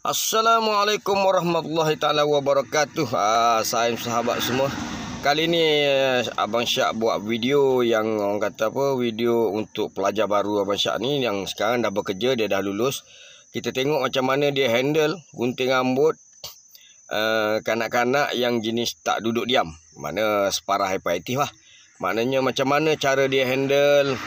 Assalamualaikum warahmatullahi taala wabarakatuh. Saya sahabat semua. Kali ni Abang Syak buat video yang orang kata apa, video untuk pelajar baru Abang Syak ni yang sekarang dah bekerja, dia dah lulus. Kita tengok macam mana dia handle gunting rambut kanak-kanak yang jenis tak duduk diam. Mana separah hiperaktif lah. Maknanya macam mana cara dia handle,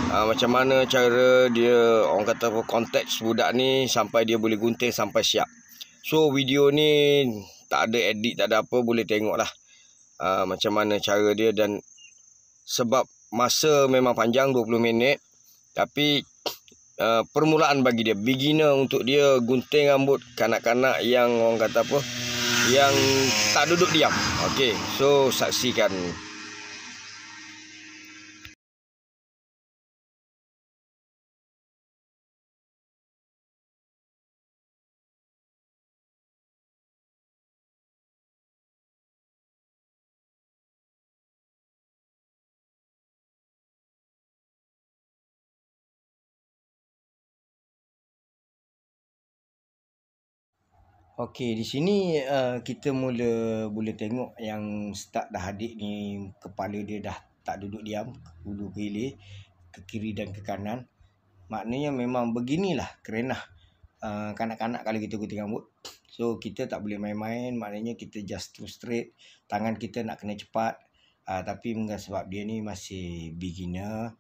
macam mana cara dia orang kata apa, konteks budak ni sampai dia boleh gunting sampai siap. So video ni tak ada edit, tak ada apa, boleh tengok lah macam mana cara dia. Dan sebab masa memang panjang 20 minit, tapi permulaan bagi dia, beginner untuk dia gunting rambut kanak-kanak yang orang kata apa, yang tak duduk diam. Okey, so saksikan. Okey, di sini kita boleh tengok yang start dah adik ni, kepala dia dah tak duduk diam, hulu ke hilir, ke kiri dan ke kanan. Maknanya memang beginilah kerenah kanak-kanak kalau kita gunting rambut. So kita tak boleh main-main, maknanya kita just terus straight. Tangan kita nak kena cepat. Tapi mungkin sebab dia ni masih beginner,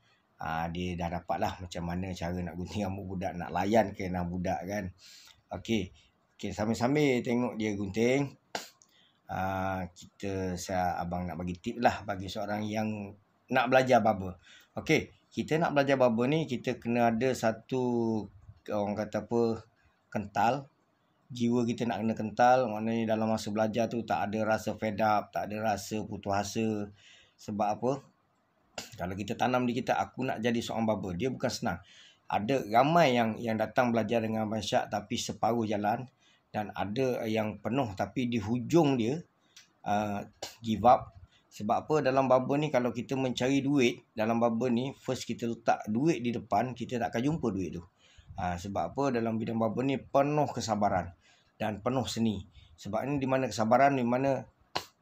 dia dah dapat lah macam mana cara nak gunting rambut budak, nak layan kena budak kan. Okey, sambil-sambil tengok dia gunting, abang nak bagi tip lah bagi seorang yang nak belajar barber. Okey, kita nak belajar barber ni, kita kena ada satu orang kata apa, kental. Jiwa kita nak kena kental, maknanya dalam masa belajar tu tak ada rasa fed up, tak ada rasa putus asa. Sebab apa? Kalau kita tanam di kita, aku nak jadi seorang barber, dia bukan senang. Ada ramai yang datang belajar dengan Abang Syak tapi separuh jalan, dan ada yang penuh tapi di hujung dia give up. Sebab apa? Dalam barber ni, kalau kita mencari duit dalam barber ni, first kita letak duit di depan, kita tak akan jumpa duit tu. Sebab apa? Dalam bidang barber ni penuh kesabaran dan penuh seni. Sebab ni di mana kesabaran, di mana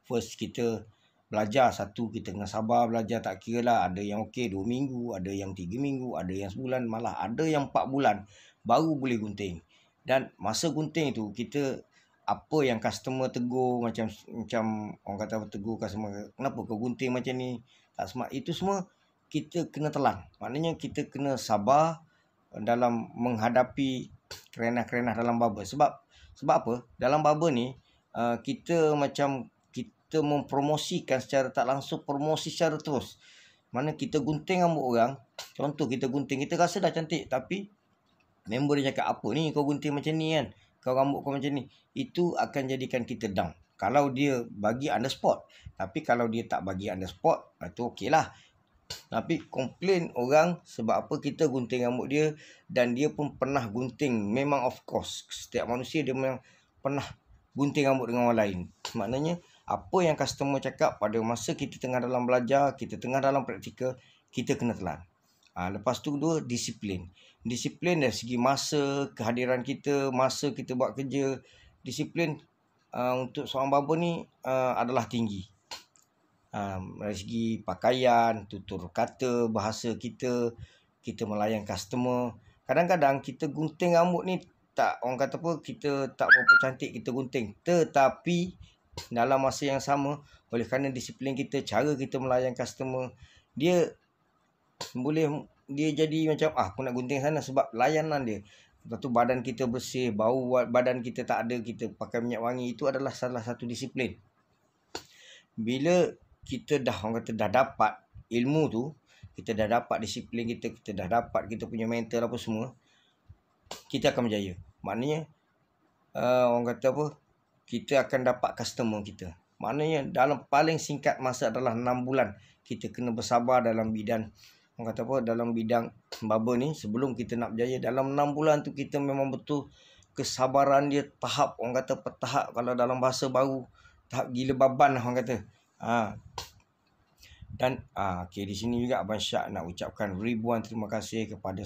first kita belajar satu, kita kena sabar belajar, tak kira lah, ada yang okey 2 minggu, ada yang 3 minggu, ada yang sebulan, malah ada yang 4 bulan baru boleh gunting. Dan masa gunting tu, kita apa yang customer tegur, macam orang kata tegur customer, kenapa kau gunting macam ni, tak smart, itu semua kita kena telan. Maknanya kita kena sabar dalam menghadapi kerenah-kerenah dalam barber. Sebab apa? Dalam barber ni kita mempromosikan secara tak langsung, promosi secara terus. Mana kita gunting rambut orang, contoh kita gunting, kita rasa dah cantik, tapi member dia cakap, apa ni kau gunting macam ni kan, kau rambut kau macam ni. Itu akan jadikan kita down kalau dia bagi on the spot. Tapi kalau dia tak bagi on the spot, itu okey lah. Tapi komplain orang sebab apa, kita gunting rambut dia, dan dia pun pernah gunting. Memang of course, setiap manusia dia memang pernah gunting rambut dengan orang lain. Maknanya apa yang customer cakap pada masa kita tengah dalam belajar, kita tengah dalam praktikal, kita kena telan. Lepas tu kedua, disiplin. Disiplin dari segi masa, kehadiran kita, masa kita buat kerja. Disiplin untuk seorang barber ni adalah tinggi. Dari segi pakaian, tutur kata, bahasa kita melayan customer. Kadang-kadang kita gunting rambut ni, tak, orang kata apa, kita tak berapa cantik kita gunting, tetapi dalam masa yang sama, oleh kerana disiplin kita, cara kita melayan customer, dia jadi macam aku nak gunting sana sebab layanan dia. Lepas tu badan kita bersih, bau badan kita tak ada, kita pakai minyak wangi. Itu adalah salah satu disiplin. Bila kita dah, orang kata, dah dapat ilmu tu, kita dah dapat disiplin kita dah dapat kita punya mental apa semua, kita akan berjaya. Maknanya orang kata apa, kita akan dapat customer kita. Maknanya dalam paling singkat masa adalah 6 bulan. Kita kena bersabar dalam bidang, orang kata apa, dalam bidang barber ni. Sebelum kita nak berjaya dalam 6 bulan tu, kita memang betul kesabaran dia tahap, orang kata petahap, kalau dalam bahasa baru, tahap gila baban lah orang kata. Dan okey, di sini juga Abang Syak nak ucapkan ribuan terima kasih kepada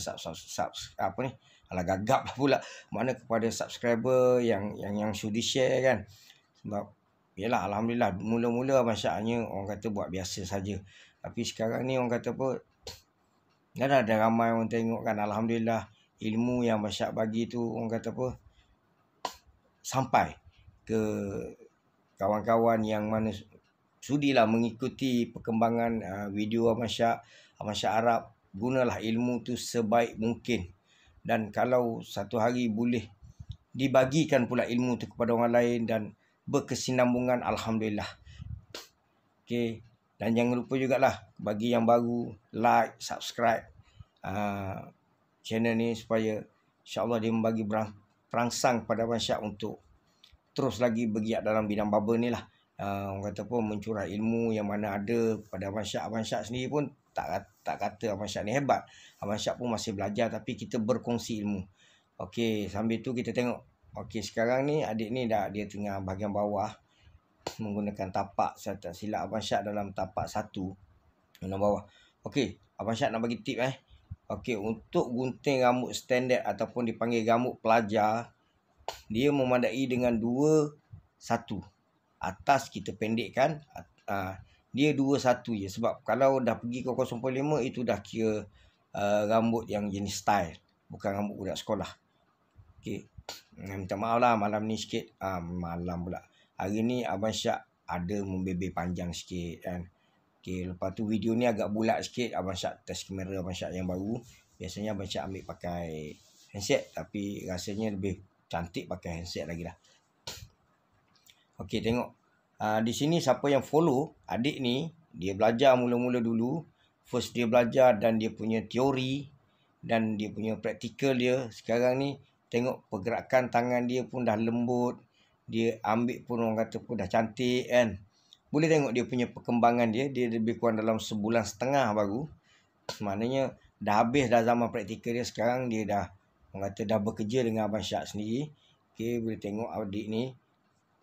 Alah gagap lah pula. Mana kepada subscriber yang sudi share kan. Sebab yalah alhamdulillah mula-mula Abang Syak hanya orang kata buat biasa saja. Tapi sekarang ni orang kata apa, dah ada ramai orang tengok kan. Alhamdulillah ilmu yang Abang Syak bagi tu orang kata apa, sampai ke kawan-kawan yang mana sudilah mengikuti perkembangan video Abang Syak. Abang Syak harap gunalah ilmu tu sebaik mungkin. Dan kalau satu hari boleh dibagikan pula ilmu tu kepada orang lain dan berkesinambungan, alhamdulillah. Okey, dan jangan lupa jugalah bagi yang baru like, subscribe channel ni supaya insya-Allah dia membagi perangsang kepada Abang Syak untuk terus lagi bergiat dalam bidang barber ni lah. Orang kata apa, mencurah ilmu yang mana ada pada Abang Syak. Abang Syak sendiri pun tak kata Abang Syak ni hebat. Abang Syak pun masih belajar, tapi kita berkongsi ilmu. Okey, sambil tu kita tengok. Okey, sekarang ni adik ni dia tengah bahagian bawah menggunakan tapak. Saya tak silap Abang Syak dalam tapak 1 dalam bawah. Okey, Abang Syak nak bagi tip Okey, untuk gunting rambut standard ataupun dipanggil rambut pelajar, dia memadai dengan 2-1. Atas kita pendekkan, dia 2-1 je. Sebab kalau dah pergi ke 0.5 itu dah kira rambut yang jenis style, bukan rambut budak sekolah. Okey, minta maaf lah malam ni sikit, malam pula, hari ni Abang Syak ada membebel panjang sikit kan. Okey, lepas tu video ni agak bulat sikit. Abang Syak test kamera Abang Syak yang baru. Biasanya Abang Syak ambil pakai handset, tapi rasanya lebih cantik pakai handset lagi lah. Okey, tengok. Di sini siapa yang follow adik ni, dia belajar mula-mula dulu. First dia belajar dan dia punya teori dan dia punya praktikal dia. Sekarang ni tengok pergerakan tangan dia pun dah lembut. Dia ambil pun orang kata pun dah cantik kan. Boleh tengok dia punya perkembangan dia. Dia lebih kurang dalam 1.5 bulan baru. Maknanya dah habis dah zaman praktikal dia. Sekarang dia dah, orang kata dah bekerja dengan Abang Syak sendiri. Okey, boleh tengok adik ni,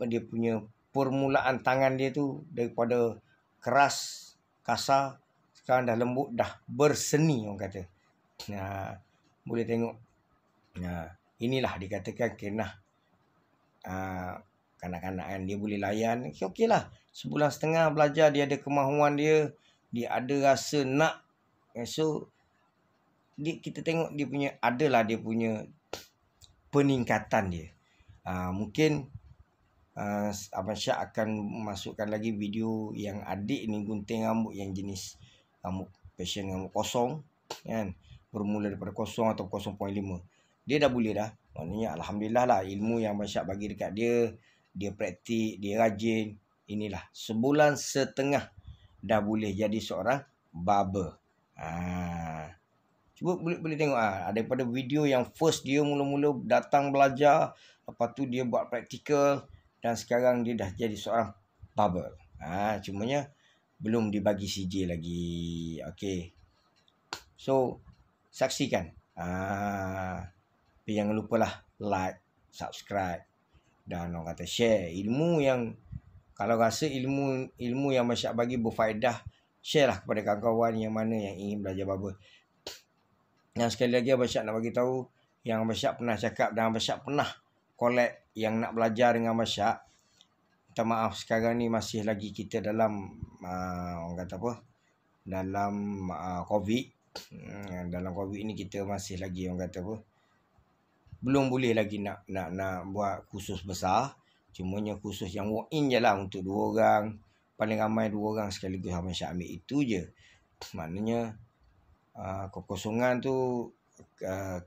dia punya permulaan tangan dia tu daripada keras, kasar, sekarang dah lembut, dah berseni orang kata. Boleh tengok. Inilah dikatakan kenah kanak-kanak kan, dia boleh layan. Okey lah. 1.5 bulan belajar, dia ada kemahuan dia ada rasa nak. So kita tengok dia punya, adalah dia punya peningkatan dia. Mungkin Abang Syak akan masukkan lagi video yang adik ni gunting rambut yang jenis rambut fashion, rambut kosong kan, bermula daripada 0 atau 0.5. Dia dah boleh dah. Maknanya alhamdulillah lah, ilmu yang Abang Syak bagi dekat dia praktik, dia rajin. Inilah 1.5 bulan dah boleh jadi seorang barber. Cuba boleh tengok daripada video yang first dia mula-mula datang belajar, lepas tu dia buat praktikal dan sekarang dia dah jadi seorang barber. Cumanya belum dibagi CJ lagi. Okey. So saksikan. Tapi jangan lupalah like, subscribe dan orang kata share ilmu yang, kalau rasa ilmu yang Abang Syak bagi berfaedah, share lah kepada kawan-kawan yang mana yang ingin belajar barber. Yang sekali lagi Abang Syak nak bagi tahu, yang Abang Syak pernah cakap dan Abang Syak pernah collab yang nak belajar dengan Abang Syak. Minta maaf, sekarang ni masih lagi kita dalam orang kata apa, dalam COVID. Dalam COVID ni kita masih lagi orang kata apa, belum boleh lagi nak buat kursus besar. Cumanya kursus yang walk in je lah untuk 2 orang. Paling ramai 2 orang sekaligus Abang Syak ambil itu je. Maknanya kekosongan tu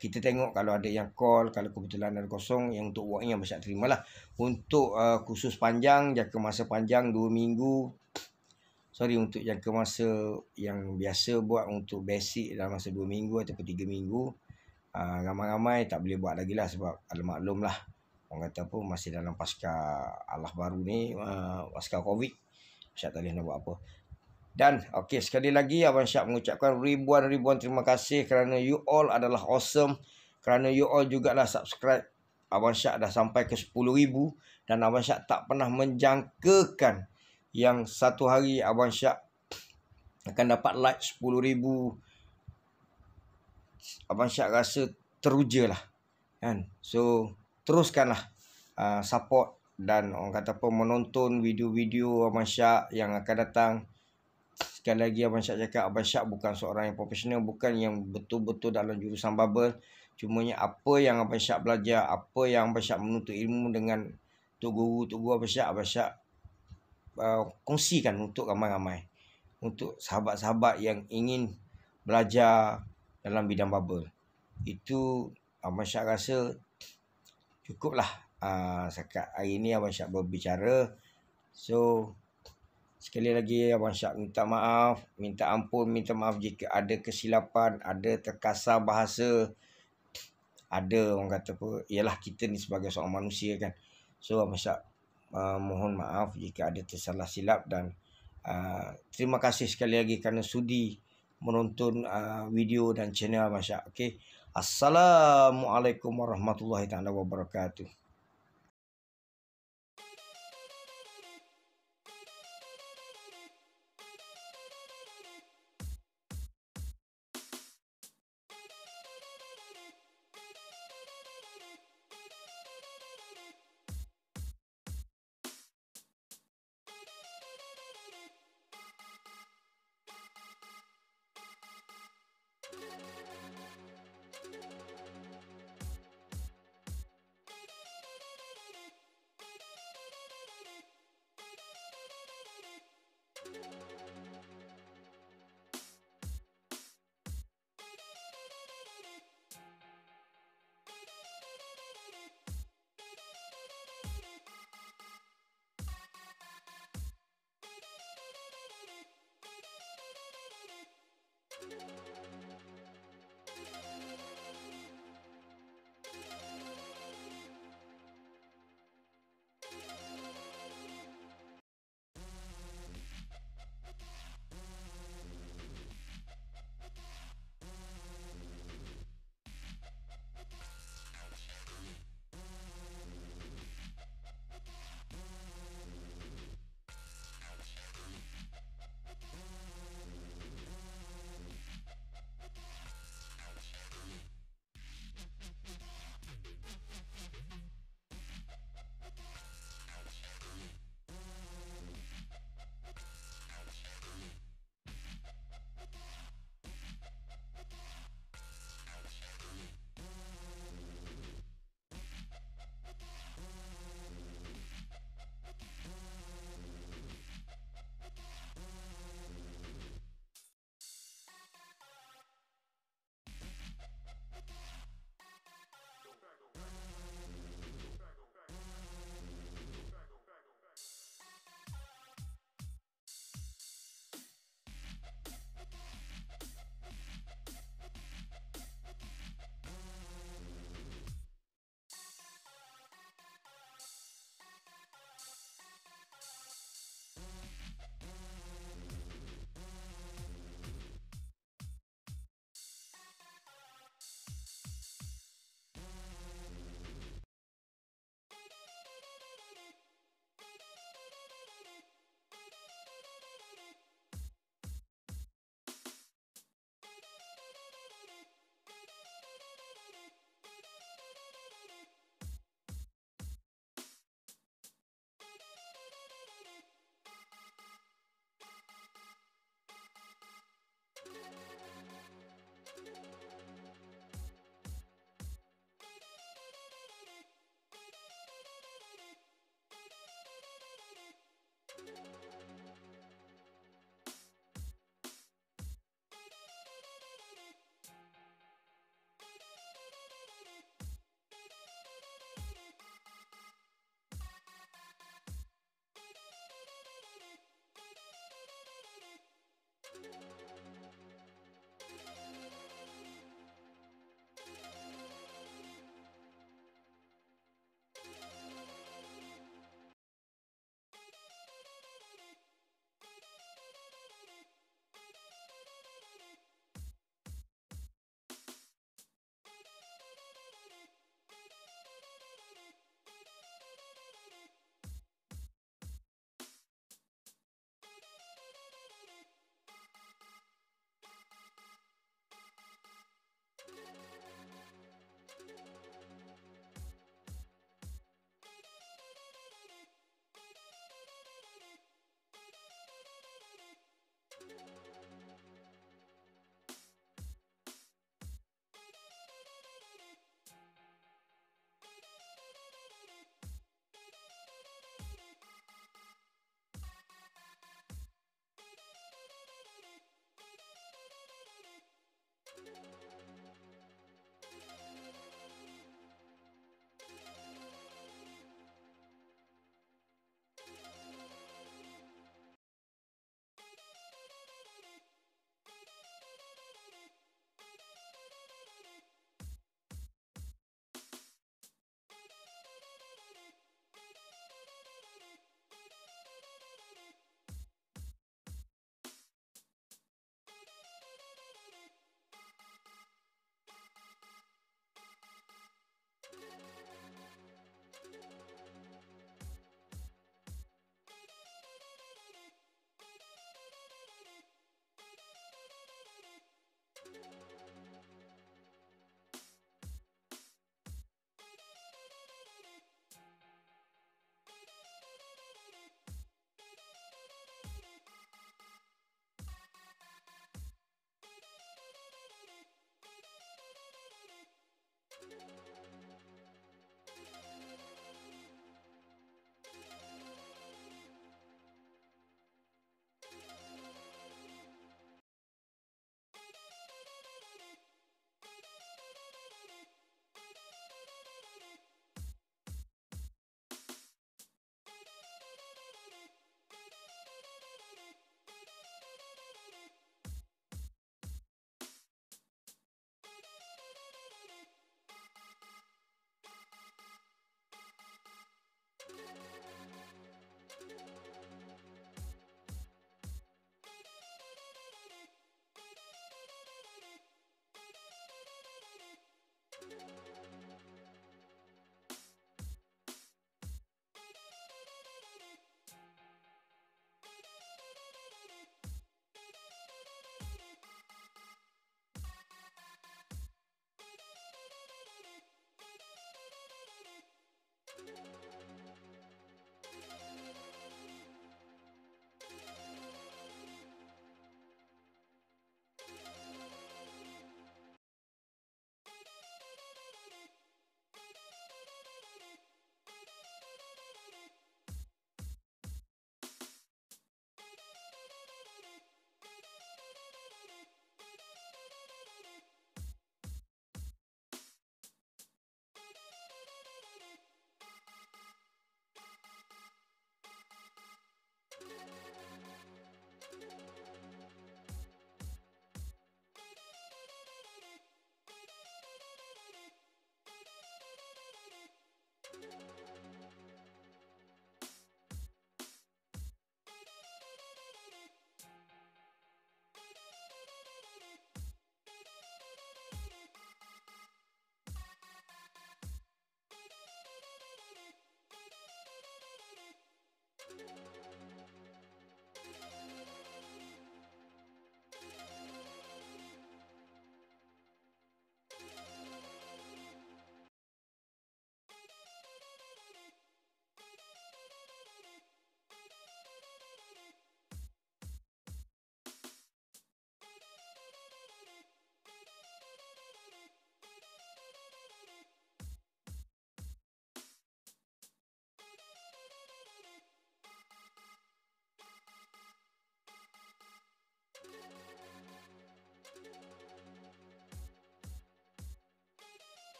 kita tengok kalau ada yang call, kalau kebetulan ada kosong, yang untuk walk in Abang Syak terimalah. Untuk kursus panjang, jangka masa panjang 2 minggu. Untuk jangka masa yang biasa buat untuk basic dalam masa 2 minggu ataupun 3 minggu. Ramai-ramai tak boleh buat lagi lah, sebab maklum lah, orang kata apa, masih dalam pasca Allah baru ni, pasca COVID. Syak tak boleh nak buat apa. Dan okey, sekali lagi Abang Syak mengucapkan ribuan terima kasih kerana you all adalah awesome. Kerana you all jugalah subscribe. Abang Syak dah sampai ke 10,000 dan Abang Syak tak pernah menjangkakan yang satu hari Abang Syak akan dapat like 10,000. Abang Syak rasa teruja lah. kan. So teruskanlah support dan orang kata apa, menonton video-video Abang Syak yang akan datang. Sekali lagi Abang Syak cakap, Abang Syak bukan seorang yang profesional, bukan yang betul-betul dalam jurusan barber. Cumanya apa yang Abang Syak belajar, apa yang Abang Syak menuntut ilmu dengan Tok Guru Abang Syak kongsikan untuk ramai-ramai, untuk sahabat-sahabat yang ingin belajar dalam bidang barber. Itu Abang Syak rasa cukuplah setakat hari ni Abang Syak berbicara. So sekali lagi Abang Syak minta maaf, minta ampun, minta maaf jika ada kesilapan, ada terkasar bahasa, ada orang kata apa, ialah kita ni sebagai seorang manusia kan. So Abang Syak mohon maaf jika ada tersalah silap, dan terima kasih sekali lagi kerana sudi menonton video dan channel Abang Syak. Okay. Assalamualaikum warahmatullahi taala wabarakatuh.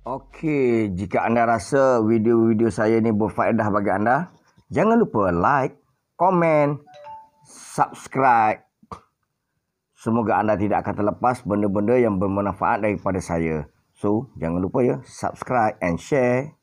Okey, jika anda rasa video-video saya ni berfaedah bagi anda, jangan lupa like, komen, subscribe. Semoga anda tidak akan terlepas benda-benda yang bermanfaat daripada saya. So, jangan lupa ya, subscribe and share.